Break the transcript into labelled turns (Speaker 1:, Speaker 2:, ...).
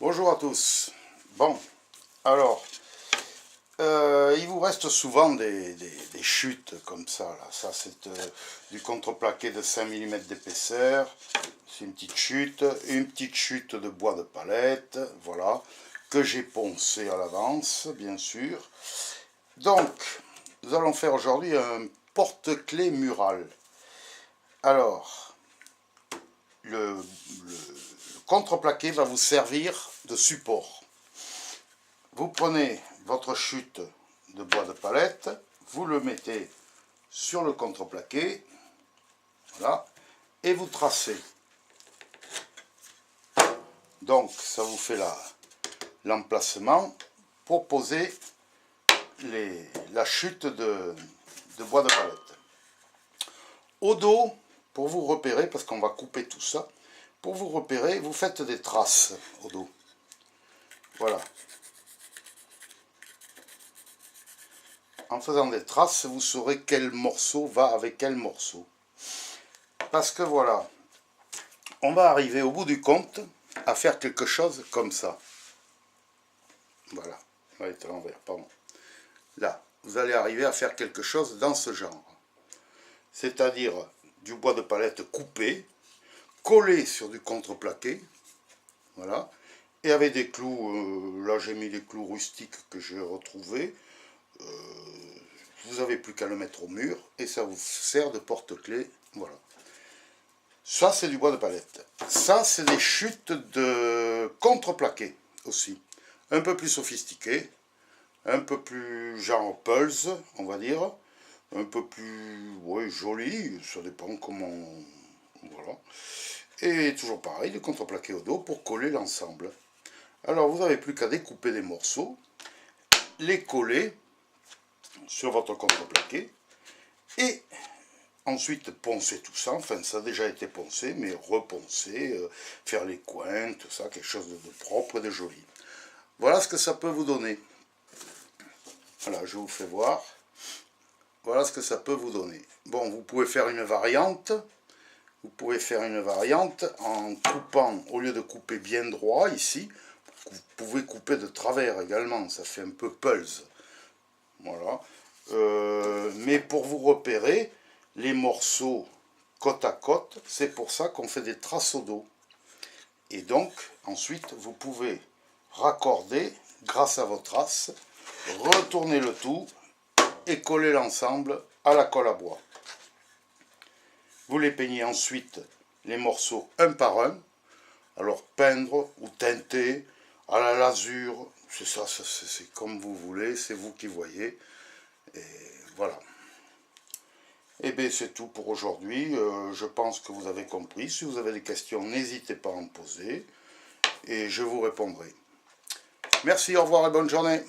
Speaker 1: Bonjour à tous. Bon, alors, il vous reste souvent des chutes comme ça. Là. Ça, c'est du contreplaqué de 5 mm d'épaisseur. C'est une petite chute de bois de palette, voilà, que j'ai poncé à l'avance, bien sûr. Donc, nous allons faire aujourd'hui un porte-clés mural. Alors, le contreplaqué va vous servir de support. Vous prenez votre chute de bois de palette, vous le mettez sur le contreplaqué, voilà, et vous tracez. Donc ça vous fait l'emplacement pour poser la chute de bois de palette. Au dos, pour vous repérer, parce qu'on va couper tout ça, pour vous repérer, vous faites des traces au dos. Voilà. En faisant des traces, vous saurez quel morceau va avec quel morceau. Parce que voilà, on va arriver au bout du compte à faire quelque chose comme ça. Voilà, on va être à l'envers, pardon. Là, vous allez arriver à faire quelque chose dans ce genre. C'est-à-dire du bois de palette coupé, collé sur du contreplaqué, voilà, et avec des clous, là j'ai mis des clous rustiques que j'ai retrouvés, vous n'avez plus qu'à le mettre au mur, et ça vous sert de porte-clés, voilà. Ça c'est du bois de palette. Ça c'est des chutes de contreplaqué aussi, un peu plus sophistiquées, un peu plus genre pulse, on va dire, un peu plus, ouais, joli, ça dépend comment, voilà. Et toujours pareil, le contreplaqué au dos pour coller l'ensemble. Alors vous n'avez plus qu'à découper des morceaux, les coller sur votre contreplaqué et ensuite poncer tout ça. Enfin, ça a déjà été poncé, mais reponcer, faire les coins, tout ça, quelque chose de propre et de joli. Voilà ce que ça peut vous donner. Voilà, je vous fais voir. Voilà ce que ça peut vous donner. Bon, vous pouvez faire une variante. Vous pouvez faire une variante en coupant, au lieu de couper bien droit ici, vous pouvez couper de travers également, ça fait un peu pulse. Voilà. Mais pour vous repérer, les morceaux côte à côte, c'est pour ça qu'on fait des traces au dos. Et donc, ensuite, vous pouvez raccorder, grâce à vos traces, retourner le tout et coller l'ensemble à la colle à bois. Vous les peignez ensuite les morceaux un par un. Alors peindre ou teinter à la lasure, c'est ça, c'est comme vous voulez, c'est vous qui voyez. Et voilà. Et bien c'est tout pour aujourd'hui. Je pense que vous avez compris. Si vous avez des questions, n'hésitez pas à en poser. Et je vous répondrai. Merci, au revoir et bonne journée.